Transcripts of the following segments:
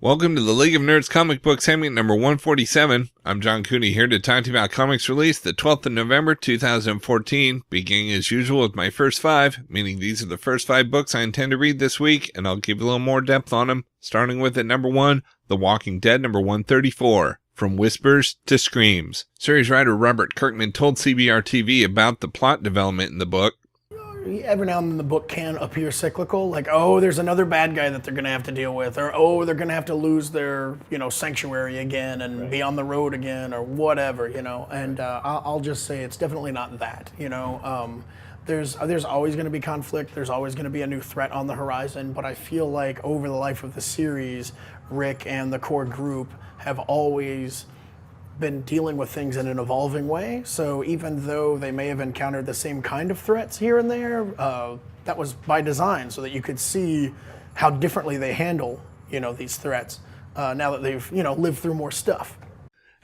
Welcome to the League of Nerds Comic Book segment number 147. I'm John Cooney here to talk to you about comics released the 12th of November 2014, beginning as usual with my first 5, meaning these are the first 5 books I intend to read this week, and I'll give you a little more depth on them, starting with at number 1, The Walking Dead number 134. From Whispers to Screams. Series writer Robert Kirkman told CBR-TV about the plot development in the book. Every now and then the book can appear cyclical, like, oh, there's another bad guy that they're going to have to deal with, or, oh, they're going to have to lose their, sanctuary again and be on the road again, or whatever, and I'll just say it's definitely not that, There's always going to be conflict, there's always going to be a new threat on the horizon, but I feel like over the life of the series, Rick and the core group have always been dealing with things in an evolving way. So even though they may have encountered the same kind of threats here and there, that was by design so that you could see how differently they handle, these threats now that they've, lived through more stuff.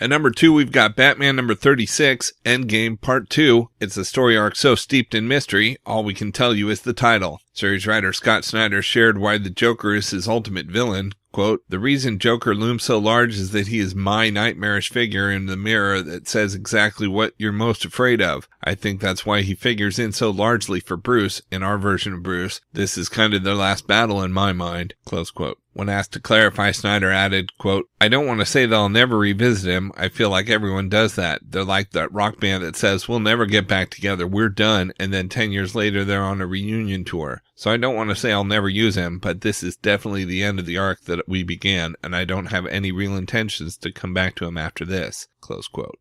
At number 2, we've got Batman number 36, Endgame Part 2. It's a story arc so steeped in mystery, all we can tell you is the title. Series writer Scott Snyder shared why the Joker is his ultimate villain. Quote, the reason Joker looms so large is that he is my nightmarish figure in the mirror that says exactly what you're most afraid of. I think that's why he figures in so largely for Bruce, in our version of Bruce. This is kind of their last battle in my mind. Close quote. When asked to clarify, Snyder added, quote, I don't want to say that I'll never revisit him. I feel like everyone does that. They're like that rock band that says, we'll never get back together. We're done. And then 10 years later, they're on a reunion tour. So I don't want to say I'll never use him, but this is definitely the end of the arc that we began, and I don't have any real intentions to come back to him after this. Close quote.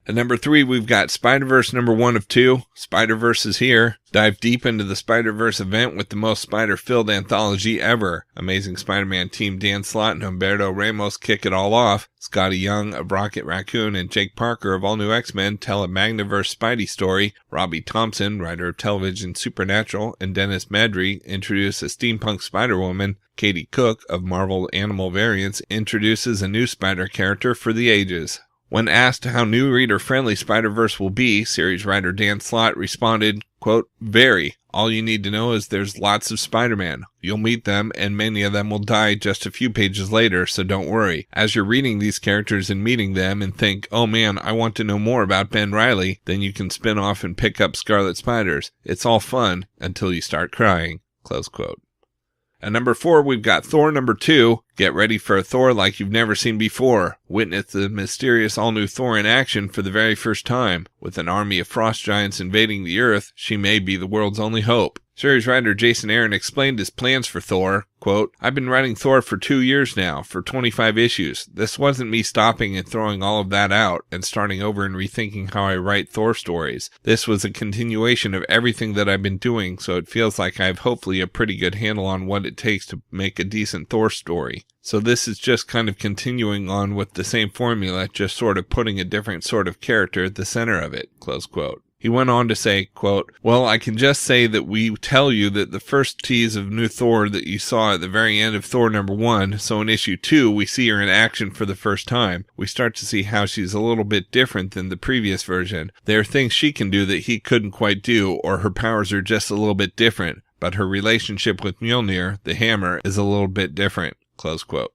At number 3, we've got Spider-Verse number 1 of 2. Spider-Verse is here. Dive deep into the Spider-Verse event with the most spider-filled anthology ever. Amazing Spider-Man team Dan Slott and Humberto Ramos kick it all off. Scotty Young of Rocket Raccoon and Jake Parker of All New X-Men tell a Magnaverse Spidey story. Robbie Thompson, writer of television Supernatural, and Dennis Madry introduce a steampunk Spider-Woman. Katie Cook of Marvel Animal Variants introduces a new spider character for the ages. When asked how new reader-friendly Spider-Verse will be, series writer Dan Slott responded, quote, very. All you need to know is there's lots of Spider-Man. You'll meet them, and many of them will die just a few pages later, so don't worry. As you're reading these characters and meeting them and think, oh man, I want to know more about Ben Reilly, then you can spin off and pick up Scarlet Spiders. It's all fun until you start crying, close quote. At number 4, we've got Thor number 2. Get ready for a Thor like you've never seen before. Witness the mysterious all-new Thor in action for the very first time. With an army of frost giants invading the Earth, she may be the world's only hope. Series writer Jason Aaron explained his plans for Thor. Quote, I've been writing Thor for 2 years now, for 25 issues. This wasn't me stopping and throwing all of that out and starting over and rethinking how I write Thor stories. This was a continuation of everything that I've been doing, so it feels like I have hopefully a pretty good handle on what it takes to make a decent Thor story. So this is just kind of continuing on with the same formula, just sort of putting a different sort of character at the center of it, close quote. He went on to say, quote, well, I can just say that we tell you that the first tease of new Thor that you saw at the very end of Thor number 1, so in issue 2, we see her in action for the first time. We start to see how she's a little bit different than the previous version. There are things she can do that he couldn't quite do, or her powers are just a little bit different, but her relationship with Mjolnir, the hammer, is a little bit different, close quote.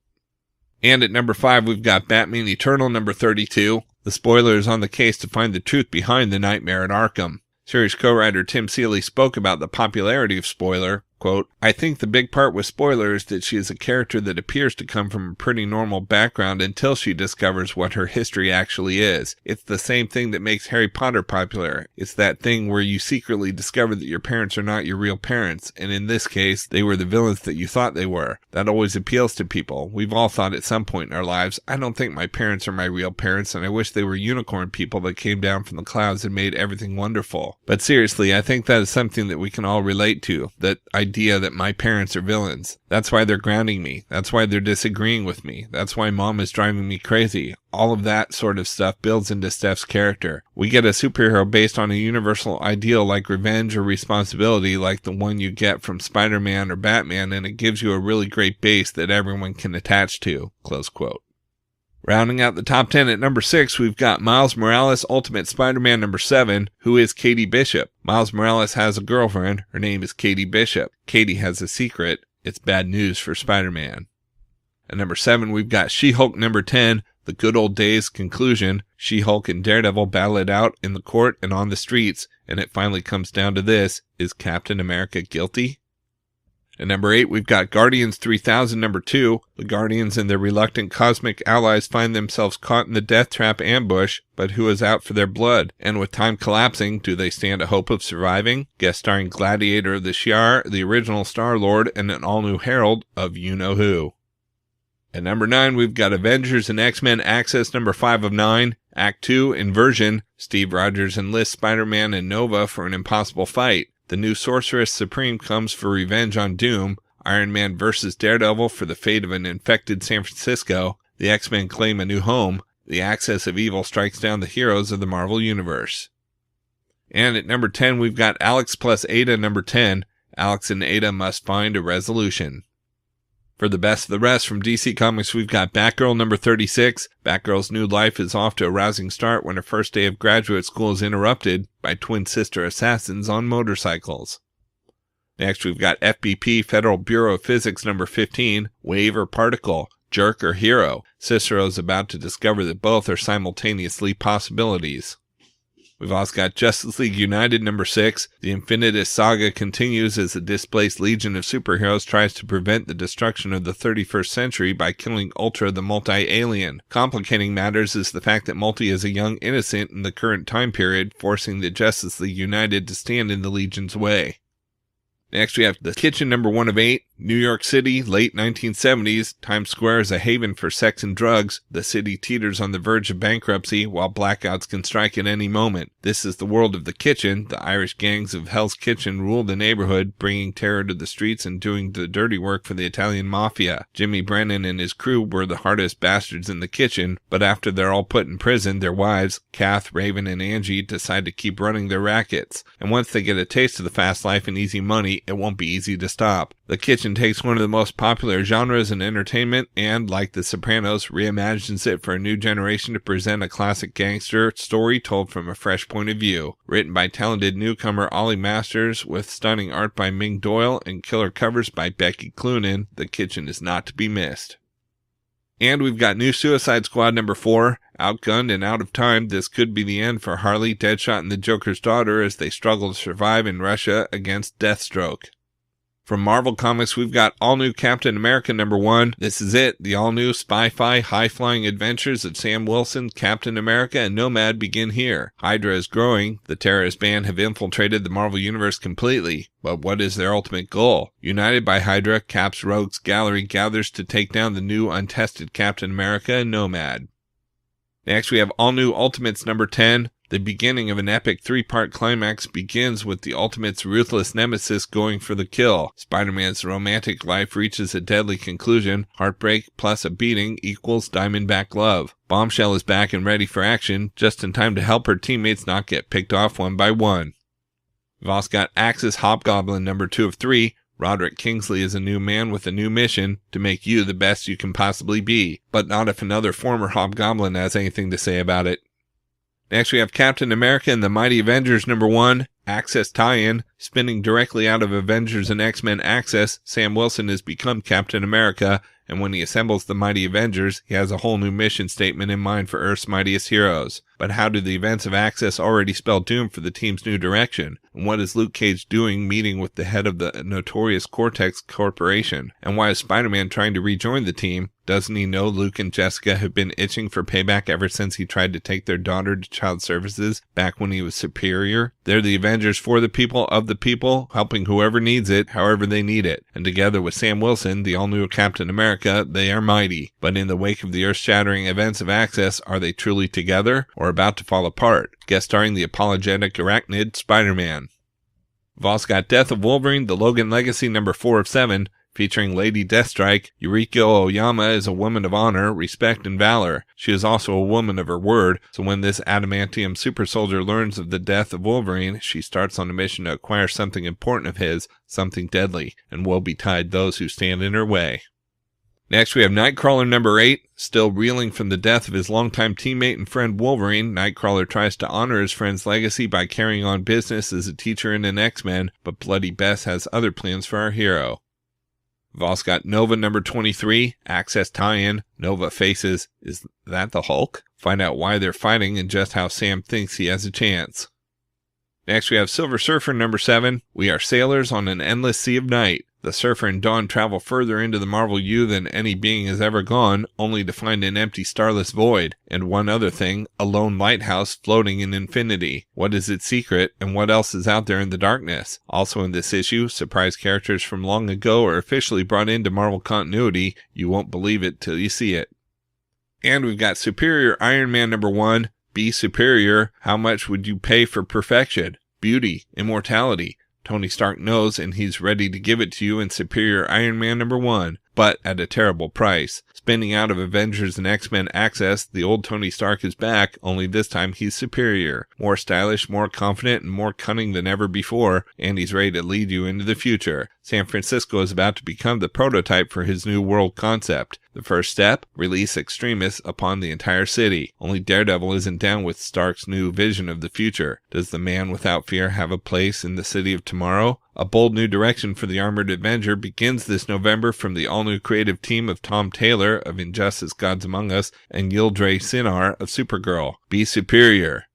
And at number 5, we've got Batman Eternal number 32. The spoiler is on the case to find the truth behind the nightmare at Arkham. Series co-writer Tim Seeley spoke about the popularity of Spoiler. Quote, I think the big part with Spoiler is that she is a character that appears to come from a pretty normal background until she discovers what her history actually is. It's the same thing that makes Harry Potter popular. It's that thing where you secretly discover that your parents are not your real parents, and in this case, they were the villains that you thought they were. That always appeals to people. We've all thought at some point in our lives, I don't think my parents are my real parents, and I wish they were unicorn people that came down from the clouds and made everything wonderful. But seriously, I think that is something that we can all relate to, that idea that my parents are villains. That's why they're grounding me. That's why they're disagreeing with me. That's why mom is driving me crazy. All of that sort of stuff builds into Steph's character. We get a superhero based on a universal ideal like revenge or responsibility like the one you get from Spider-Man or Batman, and it gives you a really great base that everyone can attach to, close quote. Rounding out the top 10 at number 6, we've got Miles Morales Ultimate Spider-Man number 7, who is Katie Bishop. Miles Morales has a girlfriend. Her name is Katie Bishop. Katie has a secret. It's bad news for Spider-Man. At number 7, we've got She-Hulk number 10, The Good Old Days conclusion. She-Hulk and Daredevil battle it out in the court and on the streets, and it finally comes down to this: is Captain America guilty? At number 8, we've got Guardians 3000 number 2. The Guardians and their reluctant cosmic allies find themselves caught in the Death Trap ambush, but who is out for their blood? And with time collapsing, do they stand a hope of surviving? Guest starring Gladiator of the Shi'ar, the original Star-Lord, and an all-new herald of you-know-who. At number 9, we've got Avengers and X-Men Access number 5 of 9. Act 2, Inversion. Steve Rogers enlists Spider-Man and Nova for an impossible fight. The new Sorceress Supreme comes for revenge on Doom. Iron Man versus Daredevil for the fate of an infected San Francisco. The X-Men claim a new home. The Axis of Evil strikes down the heroes of the Marvel Universe. And at number 10, we've got Alex plus Ada number 10. Alex and Ada must find a resolution. For the best of the rest from DC Comics, we've got Batgirl number 36. Batgirl's new life is off to a rousing start when her first day of graduate school is interrupted by twin sister assassins on motorcycles. Next, we've got FBP Federal Bureau of Physics number 15, Wave or Particle, Jerk or Hero. Cicero is about to discover that both are simultaneously possibilities. We've also got Justice League United number 6. The Infinitus Saga continues as the displaced legion of superheroes tries to prevent the destruction of the 31st century by killing Ultra the Multi-Alien. Complicating matters is the fact that Multi is a young innocent in the current time period, forcing the Justice League United to stand in the Legion's way. Next, we have The Kitchen number 1 of 8. New York City, late 1970s. Times Square is a haven for sex and drugs. The city teeters on the verge of bankruptcy, while blackouts can strike at any moment. This is the world of The Kitchen. The Irish gangs of Hell's Kitchen rule the neighborhood, bringing terror to the streets and doing the dirty work for the Italian mafia. Jimmy Brennan and his crew were the hardest bastards in the kitchen, but after they're all put in prison, their wives, Kath, Raven, and Angie, decide to keep running their rackets. And once they get a taste of the fast life and easy money, it won't be easy to stop. The Kitchen takes one of the most popular genres in entertainment and, like The Sopranos, reimagines it for a new generation to present a classic gangster story told from a fresh point of view. Written by talented newcomer Ollie Masters, with stunning art by Ming Doyle and killer covers by Becky Cloonan, The Kitchen is not to be missed. And we've got new Suicide Squad number 4. Outgunned and out of time, this could be the end for Harley, Deadshot, and the Joker's daughter as they struggle to survive in Russia against Deathstroke. From Marvel Comics, we've got all-new Captain America number 1. This is it. The all-new spy-fi, high-flying adventures of Sam Wilson, Captain America, and Nomad begin here. Hydra is growing. The terrorist band have infiltrated the Marvel Universe completely. But what is their ultimate goal? United by Hydra, Cap's Rogues Gallery gathers to take down the new untested Captain America and Nomad. Next, we have all-new Ultimates number 10. The beginning of an epic 3-part climax begins with the Ultimates' ruthless nemesis going for the kill. Spider-Man's romantic life reaches a deadly conclusion. Heartbreak plus a beating equals Diamondback love. Bombshell is back and ready for action, just in time to help her teammates not get picked off one by one. We've also got Axis Hobgoblin number 2 of 3. Roderick Kingsley is a new man with a new mission to make you the best you can possibly be, but not if another former Hobgoblin has anything to say about it. Next, we have Captain America and the Mighty Avengers number 1, Access tie-in. Spinning directly out of Avengers and X-Men Access, Sam Wilson has become Captain America, and when he assembles the Mighty Avengers, he has a whole new mission statement in mind for Earth's mightiest heroes. But how do the events of Access already spell doom for the team's new direction? And what is Luke Cage doing meeting with the head of the notorious Cortex Corporation? And why is Spider-Man trying to rejoin the team? Doesn't he know Luke and Jessica have been itching for payback ever since he tried to take their daughter to child services back when he was Superior? They're the Avengers for the people, of the people, helping whoever needs it, however they need it. And together with Sam Wilson, the all-new Captain America, they are mighty. But in the wake of the earth-shattering events of Access, are they truly together or about to fall apart? Guest starring the apologetic arachnid Spider-Man. We've also got Death of Wolverine, the Logan Legacy number 4 of 7. Featuring Lady Deathstrike, Yuriko Oyama is a woman of honor, respect, and valor. She is also a woman of her word, so when this adamantium super soldier learns of the death of Wolverine, she starts on a mission to acquire something important of his, something deadly, and woe betide those who stand in her way. Next, we have Nightcrawler number 8. Still reeling from the death of his longtime teammate and friend Wolverine, Nightcrawler tries to honor his friend's legacy by carrying on business as a teacher in an X-Men, but Bloody Bess has other plans for our hero. We've also got Nova number 23, Access tie-in. Nova faces, is that the Hulk? Find out why they're fighting and just how Sam thinks he has a chance. Next we have Silver Surfer number 7, We Are Sailors on an Endless Sea of Night. The Surfer and Dawn travel further into the Marvel U than any being has ever gone, only to find an empty starless void, and one other thing, a lone lighthouse floating in infinity. What is its secret, and what else is out there in the darkness? Also in this issue, surprise characters from long ago are officially brought into Marvel continuity. You won't believe it till you see it. And we've got Superior Iron Man number 1, Be Superior. How much would you pay for perfection, beauty, immortality? Tony Stark knows, and he's ready to give it to you in Superior Iron Man number 1, but at a terrible price. Spinning out of Avengers and X-Men Access, the old Tony Stark is back, only this time he's superior. More stylish, more confident, and more cunning than ever before, and he's ready to lead you into the future. San Francisco is about to become the prototype for his new world concept. The first step, release extremists upon the entire city. Only Daredevil isn't down with Stark's new vision of the future. Does the man without fear have a place in the city of tomorrow? A bold new direction for the Armored Avenger begins this November from the all-new creative team of Tom Taylor of Injustice Gods Among Us and Yildiray Cinar of Supergirl. Be superior.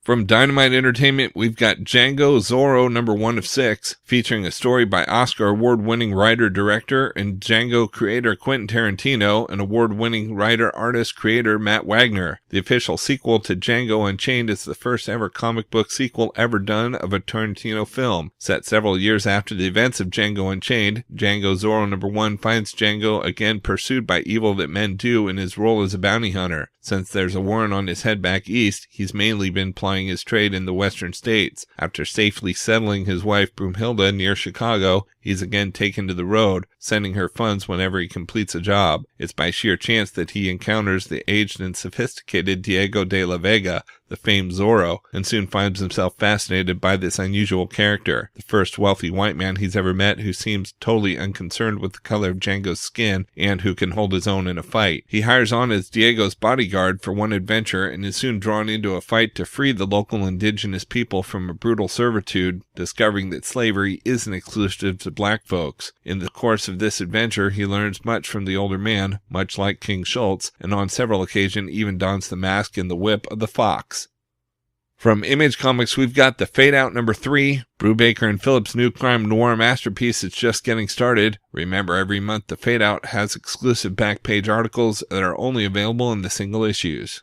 From Dynamite Entertainment, we've got Django Zorro number 1 of 6, featuring a story by Oscar award-winning writer-director and Django creator Quentin Tarantino and award-winning writer-artist-creator Matt Wagner. The official sequel to Django Unchained is the first ever comic book sequel ever done of a Tarantino film. Set several years after the events of Django Unchained, Django Zorro number 1 finds Django again pursued by evil that men do in his role as a bounty hunter. Since there's a warrant on his head back east, he's mainly been plying his trade in the western states. After safely settling his wife Broomhilda near Chicago, he's again taken to the road, sending her funds whenever he completes a job. It's by sheer chance that he encounters the aged and sophisticated Diego de la Vega, the famed Zorro, and soon finds himself fascinated by this unusual character, the first wealthy white man he's ever met who seems totally unconcerned with the color of Django's skin and who can hold his own in a fight. He hires on as Diego's bodyguard for one adventure and is soon drawn into a fight to free the local indigenous people from a brutal servitude, discovering that slavery isn't exclusive to black folks. In the course of this adventure, he learns much from the older man, much like King Schultz, and on several occasions even dons the mask and the whip of the fox. From Image Comics, we've got The Fade Out number 3, Brubaker and Phillips' new crime noir masterpiece that's just getting started. Remember, every month The Fade Out has exclusive back page articles that are only available in the single issues.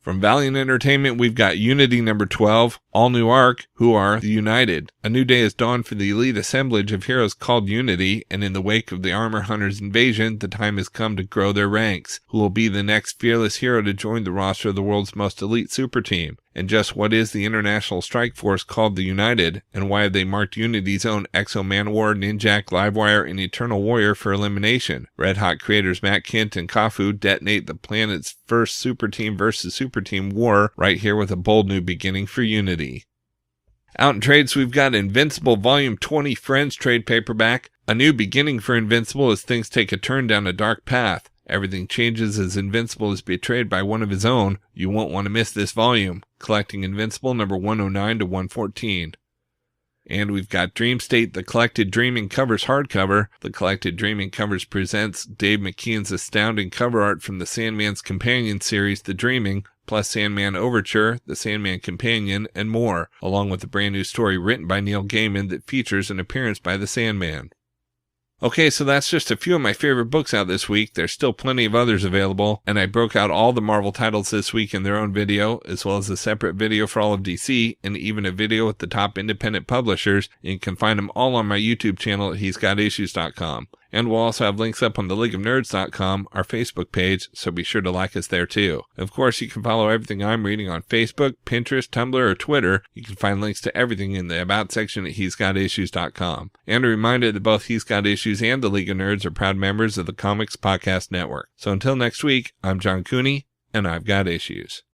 From Valiant Entertainment, we've got Unity number 12, all new arc, Who Are the United? A new day has dawned for the elite assemblage of heroes called Unity, and in the wake of the Armor Hunters' invasion, the time has come to grow their ranks. Who will be the next fearless hero to join the roster of the world's most elite super team? And just what is the international strike force called the United, and why have they marked Unity's own Exo Manowar, Ninjak, Livewire, and Eternal Warrior for elimination? Red Hot creators Matt Kint and Kafu detonate the planet's first super team versus super team war right here with a bold new beginning for Unity. Out in trades, we've got Invincible Volume 20 Friends trade paperback, a new beginning for Invincible as things take a turn down a dark path. Everything changes as Invincible is betrayed by one of his own. You won't want to miss this volume. Collecting Invincible number 109 to 114. And we've got Dream State, The Collected Dreaming Covers hardcover. The Collected Dreaming Covers presents Dave McKean's astounding cover art from the Sandman's Companion series, The Dreaming, plus Sandman Overture, The Sandman Companion, and more, along with a brand new story written by Neil Gaiman that features an appearance by the Sandman. Okay, so that's just a few of my favorite books out this week. There's still plenty of others available, and I broke out all the Marvel titles this week in their own video, as well as a separate video for all of DC, and even a video with the top independent publishers, and you can find them all on my YouTube channel at he'sgotissues.com. And we'll also have links up on the leagueofnerds.com, our Facebook page, so be sure to like us there too. Of course, you can follow everything I'm reading on Facebook, Pinterest, Tumblr, or Twitter. You can find links to everything in the About section at he'sgotissues.com. And a reminder that both He's Got Issues and the League of Nerds are proud members of the Comics Podcast Network. So until next week, I'm John Cooney, and I've got issues.